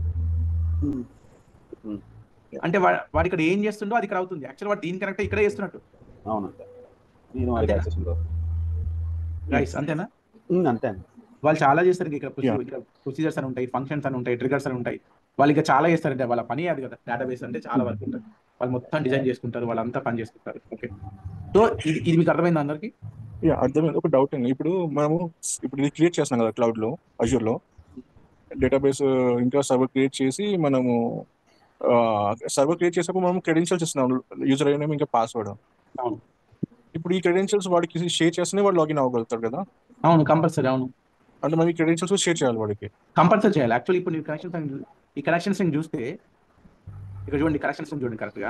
అంటే వాడు ఇక్కడ ఏం చేస్తుండో అది ఇక్కడ అవుతుంది. యాక్చువల్ వాడు దీని కనెక్ట్ ఇక్కడే చేస్తున్నట్టు. అవునంతే. నేను వాడికి యాక్సెస్ ఉండదు. గైస్ అంతేనా? అంతే. వాళ్ళు చాలా చేస్తారు. ఇక్కడ ప్రొసీజర్స్ అని ఉంటాయి, ఫంక్షన్స్ అని ఉంటాయి, ట్రిగర్స్ అని ఉంటాయి. వాళ్ళు ఇంకా చాలా చేస్తారంటే వాళ్ళ పని అది కదా. డేటాబేస్ అంటే చాలా వర్క్ ఉంటుంది. వాళ్ళు మొత్తం డిజైన్ చేసుకుంటారు, వాళ్ళంతా పని చేసుకుంటారు. ఓకే, సో ఇది మీకు అర్థమైంది అందరికి? అర్థమైంది. ఒక డౌట్ అండి, ఇప్పుడు ఇది క్రియేట్ చేస్తున్నాం కదా క్లౌడ్ లో, అజూర్ లో డేటాబేస్ ఇంకా సర్వర్ క్రియేట్ చేసి మనము సర్వర్ క్రియేట్ చేసినప్పుడు మనం క్రెడెన్షియల్స్ ఇస్తున్నాం, యూజర్ నేమ్ ఇంకా పాస్వర్డ్. అవును. ఇప్పుడు ఈ క్రెడెన్షియల్స్ వాడికి షేర్ చేస్తేనే వాడు లాగిన్ అవ్వగలుగుతాడు కదా? అవును, కంపల్సరీ. అవును, అంటే మనం ఈ క్రెడెన్షియల్స్ షేర్ చేయాలి వాడికి, కంపల్సరీ చేయాలి. యాక్చువల్లీ ఇప్పుడు ఈ కనెక్షన్స్ చూస్తే ఇక్కడ చూడండి, కనెక్షన్స్ చూడండి కరెక్ట్గా.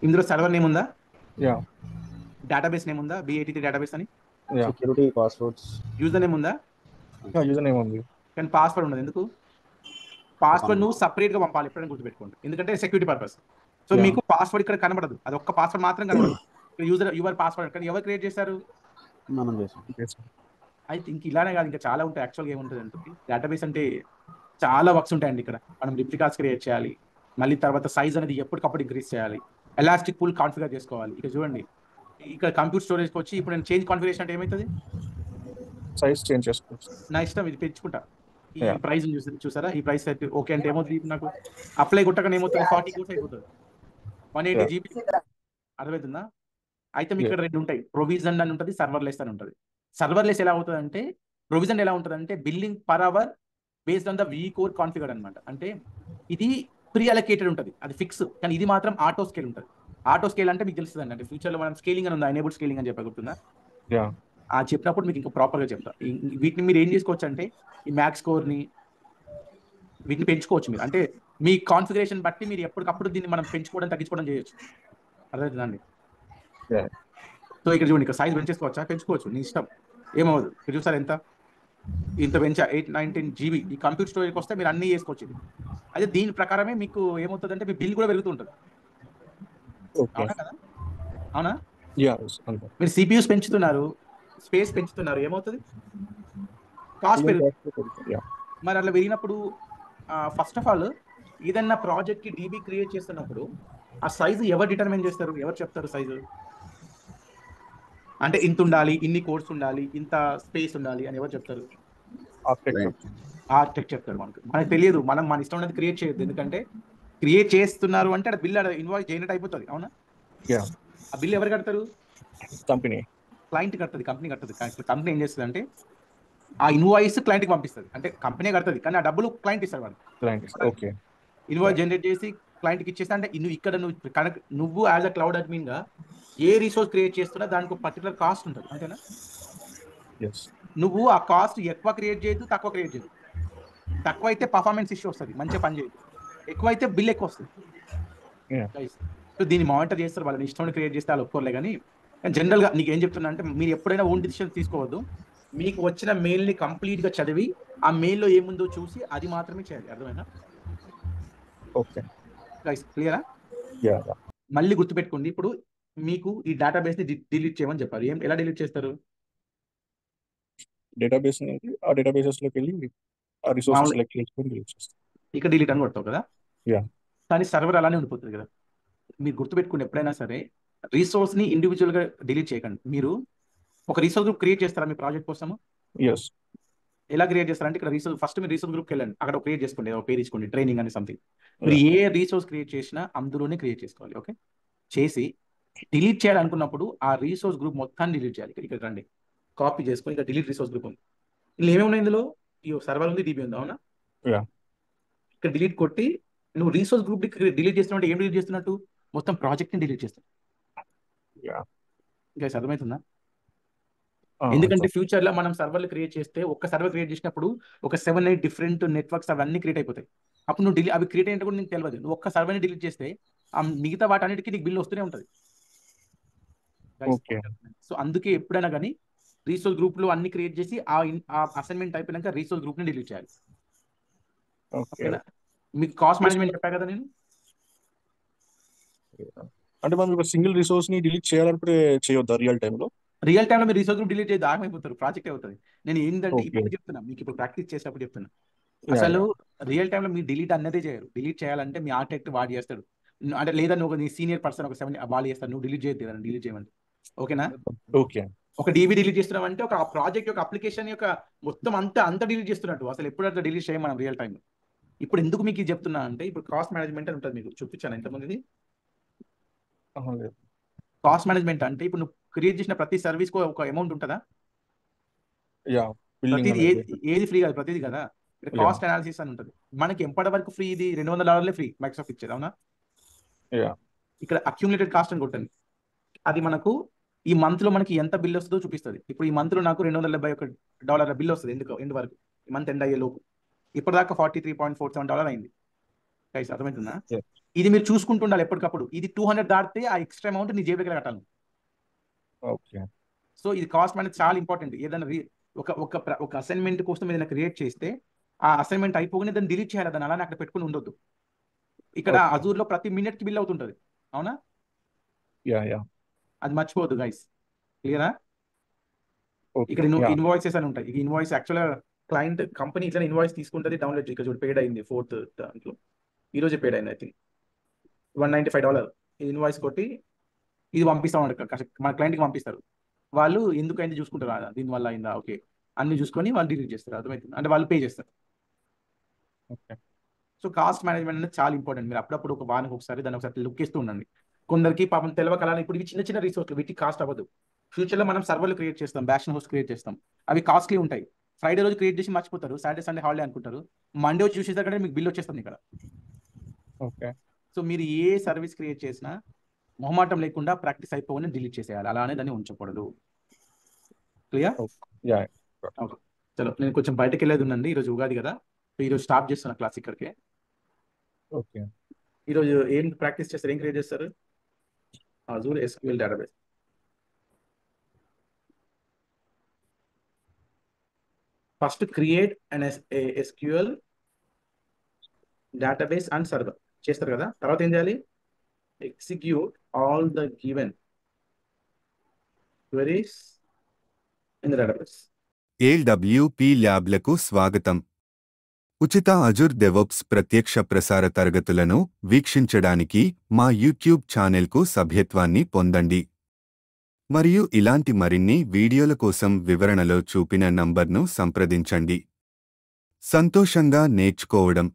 ఇందులో సర్వర్ నేమ్ ఉందా? డేటాబేస్ నేమ్ ఉందా? B83 డేటాబేస్ అని. సెక్యూరిటీ, పాస్వర్డ్స్, యూజర్ నేమ్ ఉందా? యూజర్ నేమ్ ఉంది, కానీ పాస్వర్డ్ ఉండదు. ఎందుకు? పాస్వర్డ్ నువ్వు సపరేట్గా పంపాలి, ఎప్పుడైనా గుర్తుపెట్టుకోండి, ఎందుకంటే సెక్యూరిటీ పర్పస్. సో మీకు పాస్వర్డ్ ఇక్కడ కనబడదు, అది ఒక్క పాస్వర్డ్ మాత్రం కనబడదు. Your password. కానీ ఎవరు క్రియేట్ చేశారు? మనం చేసాం. ఐ థింక్ ఇలానే కాదు, ఇంకా చాలా ఉంటాయి. యాక్చువల్గా ఏముంటుంది అంటే డేటాబేస్ అంటే చాలా వర్క్స్ ఉంటాయండి. ఇక్కడ మనం రిప్లికాస్ క్రియేట్ చేయాలి, మళ్ళీ తర్వాత సైజ్ అనేది ఎప్పటికప్పుడు ఇంక్రీజ్ చేయాలి, ఎలాస్టిక్ పూల్ కాన్ఫిగర్ చేసుకోవాలి. ఇక్కడ చూడండి, ఇక్కడ కంప్యూటర్ స్టోరేజ్కి వచ్చి ఇప్పుడు నేను చేంజ్ కాన్ఫిగరేషన్ అంటే ఏమవుతుంది? సైజ్ చేంజ్ చేసుకోవచ్చు. నా ఇష్టం, ఇది పెంచుకుంటా. ఈ ప్రైస్ చూసారా? ఈ ప్రైస్ సెట్ ఓకే అంటే ఏమవుతుంది? నాకు అప్లై కొట్టగానే ఏమవుతుంది? 40 కోర్స్ అయిపోతుంది, 180 GB. అర్థమవుతుందా? అయితే మీకు ఇక్కడ రెండు ఉంటాయి, ప్రొవిజన్ అని ఉంటుంది, సర్వర్లెస్ అని ఉంటుంది. సర్వర్లెస్ ఎలా అవుతుంది అంటే, ప్రొవిజన్ ఎలా ఉంటుంది అంటే billing per hour based on the vCore configure అనమాట. అంటే ఇది ప్రీ అలొకేటెడ్ ఉంటుంది, అది ఫిక్స్. కానీ ఇది మాత్రం ఆటో స్కేల్ ఉంటుంది. ఆటో స్కేల్ అంటే మీకు తెలుస్తుంది, అంటే ఫ్యూచర్లో మనం స్కేలింగ్ అని ఉంది, ఎనేబుల్ స్కేలింగ్ అని చెప్పగలుగుతుందా? చెప్పినప్పుడు మీకు ఇంకా ప్రాపర్గా చెప్తా. వీటిని మీరు ఏం చేసుకోవచ్చు అంటే, ఈ మ్యాక్స్ స్కోర్ని వీటిని పెంచుకోవచ్చు మీరు. అంటే మీ కాన్ఫిగరేషన్ బట్టి మీరు ఎప్పటికప్పుడు దీన్ని మనం పెంచుకోవడం తగ్గించుకోవడం చేయొచ్చు. అర్థమవుతుందండి? సో ఇక్కడ చూడండి, ఇక్కడ సైజ్ పెంచేసుకోవచ్చా? పెంచుకోవచ్చు, నీ ఇష్టం, ఏమవుతుంది. ఇక్కడ చూసారు ఎంత? ఇంత పెంచా, 819 GB. ఈ కంప్యూటర్ స్టోరేజ్కి వస్తే మీరు అన్నీ చేసుకోవచ్చు. ఇది అయితే దీని ప్రకారమే మీకు ఏమవుతుంది అంటే, మీ బిల్ కూడా పెరుగుతూ ఉంటుంది. అవునా కదా? అవునా? మీరు CPUs పెంచుతున్నారు, స్పేస్ పెంచుతున్నారు, ఏమవుతుంది? కాస్ట్ పెరుగుతుంది. మరి అట్లా పెరిగినప్పుడు ఫస్ట్ ఆఫ్ ఆల్ ఏదన్నా ప్రాజెక్ట్కి DB క్రియేట్ చేస్తున్నప్పుడు ఆ సైజు ఎవరు డిటర్మైన్ చేస్తారు? ఎవరు చెప్తారు సైజు? అంటే ఇంత ఉండాలి, ఇన్ని కోర్స్ ఉండాలి, ఇంత స్పేస్ ఉండాలి అని ఎవరు చెప్తారు? ఆర్కిటెక్ట్ చెప్తారు. మనకు తెలియదు, మన ఇష్టం ఉన్నది క్రియేట్ చేయొద్దు. ఎందుకంటే క్రియేట్ చేస్తున్నారు అంటే బిల్ ఇన్వాయిస్ జనరేట్ అయిపోతుంది. అవునా? ఆ బిల్ ఎవరు కడతారు? క్లయింట్ కడుతుంది, కంపెనీ కడుతుంది. కంపెనీ ఏం చేస్తుంది అంటే ఆ ఇన్వాయిస్ క్లయింట్కి పంపిస్తుంది. అంటే కంపెనీ కడుతుంది కానీ ఆ డబ్బులు క్లయింట్ ఇస్తారు వాళ్ళు. క్లయింట్. ఓకే. ఇన్వాయిస్ జనరేట్ చేసి క్లయింట్కి ఇచ్చేస్తే, అంటే నువ్వు యాజ్ అ క్లౌడ్ అడ్మిన్ గా ఏ రిసోర్స్ క్రియేట్ చేస్తున్నా దానికి ఒక పర్టికులర్ కాస్ట్ ఉంటుంది, అంతేనా? ఎస్. నువ్వు ఆ కాస్ట్ ఎక్కువ క్రియేట్ చేయొద్దు, తక్కువ క్రియేట్ చేయదు. తక్కువ అయితే పర్ఫార్మెన్స్ ఇష్యూ వస్తుంది, మంచిగా పని చేయదు. ఎక్కువ అయితే బిల్ ఎక్కువ వస్తుంది. సో దీన్ని మానిటర్ చేస్తారు, వాళ్ళని ఇష్టం క్రియేట్ చేస్తే వాళ్ళు ఒప్పుకోలే. కానీ జనరల్గా నీకు ఏం చెప్తున్నా అంటే, మీరు ఎప్పుడైనా ఓన్ డిసిషన్ తీసుకోవద్దు. మీకు వచ్చిన మెయిల్ని కంప్లీట్గా చదివి ఆ మెయిల్లో ఏముందో చూసి అది మాత్రమే చేయాలి. అర్థమైనా? ఓకే. క్లియరా? మళ్ళీ గుర్తుపెట్టుకోండి, ఇప్పుడు మీకు ఈ డేటాబేస్ ని డిలీట్ చేయమని చెప్పారు. ఎలా డిలీట్ చేస్తారు? డేటాబేస్ అనేది ఆ డేటాబేసెస్ లోకి వెళ్ళి ఆ రిసోర్సెస్ సెలెక్ట్ చేసుకొని డిలీట్ చేస్తాం. ఇక్కడ డిలీట్ అని కొడతావు కదా, యా. కానీ సర్వర్ అలానే ఉండిపోతుంది కదా. మీరు గుర్తుపెట్టుకుని ఎప్పుడైనా సరే రిసోర్స్ ని ఇండివిజువల్ గా డిలీట్ చేయకండి. మీరు ఒక రిసోర్స్ గ్రూప్ క్రియేట్ చేస్తారా మీ ప్రాజెక్ట్ కోసం? ఎస్. ఎలా క్రియేట్ చేస్తారంటే, ఇక్కడ ఫస్ట్ మీరు రిసోర్స్ గ్రూప్కి వెళ్ళండి, అక్కడ క్రియేట్ చేసుకోండి, పేరు ఇచ్చుకోండి, ట్రైనింగ్ అని సంథింగ్. మీరు ఏ రిసోర్స్ క్రియేట్ చేసినా అందులోనే క్రియేట్ చేసుకోవాలి. ఓకే, చేసి డిలీట్ చేయాలనుకున్నప్పుడు ఆ రిసోర్స్ గ్రూప్ మొత్తాన్ని డిలీట్ చేయాలి. ఇక్కడ రండి, కాపీ చేసుకొని ఇక్కడ డిలీట్ రిసోర్స్ గ్రూప్ ఉంది. ఇందులో ఏమేమి ఉన్నాయి? ఇందులో సర్వర్ ఉంది, డిబి ఉంది, అవునా? ఇక్కడ డిలీట్ కొట్టి నువ్వు రిసోర్స్ గ్రూప్ డిలీట్ చేస్తున్నట్టు ఏం డిలీట్ చేస్తున్నట్టు? మొత్తం ప్రాజెక్ట్ ని డిలీట్ చేస్తావు. ఇంకా అర్థమవుతుందా? ఎందుకంటే ఫ్యూచర్ లో మనం సర్వర్లు క్రియేట్ చేస్తే, ఒక్క సర్వర్ క్రియేట్ చేసినప్పుడు ఒక 7-8 డిఫరెంట్ నెట్వర్క్స్ అవన్నీ క్రియేట్ అయిపోతాయి. అప్పుడు నువ్వు అవి క్రియేట్ అయినట్టు కూడా నీకు తెలియదు. నువ్వు ఒక్క సర్వర్ని డిలీట్ చేస్తే ఆ మిగతా వాటన్నిటికీ నీకు బిల్ వస్తూనే ఉంటుంది. సో అందుకే ఎప్పుడైనా కానీ రిసోర్స్ గ్రూప్ లో అన్ని క్రియేట్ చేసి ఆ అసైన్మెంట్ అయిపోయినాక రిసోర్స్ గ్రూప్ ని డిలీట్ చేయాలి. ఓకేనా? మీకు కాస్ట్ మేనేజ్మెంట్ చెప్పా కదా నేను. అంటే మనం ఒక సింగిల్ రిసోర్స్ ని డిలీట్ చేయాలనుకుంటే చేయొద్దా రియల్ టైంలో? రియల్ టైంలో మీరు రిసోర్స్ గ్రూప్ డిలీట్ చేసి ఆగమైపోతారు, ప్రాజెక్ట్ అవుతుంది. నేను ఏంటంటే ఇప్పుడు చెప్తున్నా మీకు, ఇప్పుడు ప్రాక్టీస్ చేసేటప్పుడు చెప్తున్నా. అసలు రియల్ టైంలో మీరు డిలీట్ అన్నదే చేయరు. డిలీట్ చేయాలంటే మీ ఆర్కిటెక్ట్ వాడు చేస్తాడు, అంటే లేదా నువ్వు నీ సీనియర్ పర్సన్ ఒక 7 వాళ్ళు చేస్తారు, నువ్వు డిలీట్ చేయొద్దు, డిలీట్ చేయమంటే. ఓకేనా? ఓకే. ఒక డీబీ డిలీట్ చేస్తున్నాం అంటే ఒక ప్రాజెక్ట్ యొక్క అప్లికేషన్ యొక్క మొత్తం అంత డిలీట్ చేస్తున్నట్టు. అసలు ఎప్పుడు అట్లా డిలీట్ చేయం మనం రియల్ టైంలో. ఇప్పుడు ఎందుకు మీకు ఇది చెప్తున్నా అంటే, ఇప్పుడు కాస్ట్ మేనేజ్మెంట్ అని ఉంటుంది, మీకు చూపించాను ఇంతకుముందు. కాస్ట్ మేనేజ్మెంట్ అంటే ఇప్పుడు నువ్వు క్రియేట్ చేసిన ప్రతి సర్వీస్ కు ఒక అమౌంట్ ఉంటుందా? ప్రతిది ఏది ఫ్రీ కాదు, ప్రతిది కదా. ఇక్కడ కాస్ట్ అనాలిసిస్ అని ఉంటుంది. మనకి ఎప్పటి వరకు ఫ్రీ? ఇది $200 ఫ్రీ మైక్రోసాఫ్ట్ ఇచ్చేది, అవునా? ఇక్కడ అక్యుములేటెడ్ కాస్ట్ అని కొట్టండి. అది మనకు ఈ మంత్ లో మనకి ఎంత బిల్ వస్తుందో చూపిస్తుంది. ఇప్పుడు ఈ మంత్ లో నాకు $271 బిల్ వస్తుంది. ఎండ్ వరకు, ఈ మంత్ ఎండ్ అయ్యే లోపు. ఇప్పటిదాకా $43.47 అయింది. అర్థమవుతుందా? ఇది మీరు చూసుకుంటుండాలి ఎప్పటికప్పుడు. ఇది 200 దాటితే ఆ ఎక్స్ట్రా అమౌంట్ నీ జేబుకి కట్టాలి. సో ఇది కాస్ట్ మేనేజ్ చాలా ఇంపార్టెంట్. ఏదైనా ఒక అసైన్మెంట్ కోసం ఏదైనా క్రియేట్ చేస్తే ఆ అసైన్మెంట్ అయిపోగానే దాన్ని డిలీట్ చేయాలి. దాన్ని అలానే అక్కడ పెట్టుకుని ఉండొద్దు. ఇక్కడ అజూర్ లో ప్రతి మినిట్ కి బిల్ అవుతుంటది, అవునా? అది మర్చిపోవద్దు గైస్. క్లియరా? ఇక్కడ ఇన్వాయిసెస్ అని ఉంటాయి. ఈ ఇన్వాయిస్ యాక్చువల్గా క్లయింట్ కంపెనీ ఇట్లా ఇన్వాయిస్ తీసుకుంటుంది, డౌన్లోడ్ ఇక్కడ చూడు, పేడ్ అయింది 4th దాంట్లో. ఈ రోజే పేడ్ అయింది, ఐ థింక్ $195. ఈ ఇన్వాయిస్ కొట్టి ఇది పంపిస్తాం మన క్లయింట్కి పంపిస్తారు. వాళ్ళు ఎందుకు అయింది చూసుకుంటారు, దీనివల్ల అయిందా, ఓకే అన్ని చూసుకొని వాళ్ళు డిలీట్ చేస్తారు. అర్థమవుతుంది? అంటే వాళ్ళు పే చేస్తారు. సో కాస్ట్ మేనేజ్మెంట్ అనేది చాలా ఇంపార్టెంట్. మీరు అప్పుడప్పుడు ఒక వారానికి ఒకసారి దాన్ని ఒకసారి లుక్ ఇస్తూ ఉండండి. కొందరికి పాపం తెలియకలా ఇప్పుడు ఇవి చిన్న రిసోర్స్లు, వీటికి కాస్ట్ అవ్వదు. ఫ్యూచర్లో మనం సర్వర్లు క్రియేట్ చేస్తాం, బ్యాషన్ హోస్ట్ క్రియేట్ చేస్తాం, అవి కాస్ట్లీ ఉంటాయి. ఫ్రైడే రోజు క్రియేట్ చేసి మర్చిపోతారు, సాటర్డే సండే హాలిడే అనుకుంటారు, మండే వచ్చి చూసేసరికి మీకు బిల్ వచ్చేస్తుంది ఇక్కడ. సో మీరు ఏ సర్వీస్ క్రియేట్ చేసినా మొహమాటం లేకుండా ప్రాక్టీస్ అయిపోగానే డిలీట్ చేసేయాలి, అలానే దాన్ని ఉంచకూడదు. క్లియర్? ఓకే, చలో నేను కొంచెం బయటకు వెళ్ళేది ఉందండి. ఈరోజు ఉగాది కదా, ఈరోజు స్టాప్ చేస్తున్నా క్లాస్ ఇక్కడికే. ఓకే, ఈరోజు ఏం ప్రాక్టీస్ చేస్తారు, ఏం క్రియేట్ చేస్తారు? Azure SQL database. First create an SQL database and server చేస్తారు కదా. తర్వాత ఏం చేయాలి? Execute all the given queries in the database. AWP ల్యాబ్లకు స్వాగతం. ఉచిత అజూర్ డెవోప్స్ ప్రత్యక్ష ప్రసార తరగతులను వీక్షించడానికి మా యూట్యూబ్ ఛానెల్కు సభ్యత్వాన్ని పొందండి. మరియు ఇలాంటి మరిన్ని వీడియోల కోసం వివరణలో చూపిన నంబర్ను సంప్రదించండి. సంతోషంగా నేర్చుకోవడం.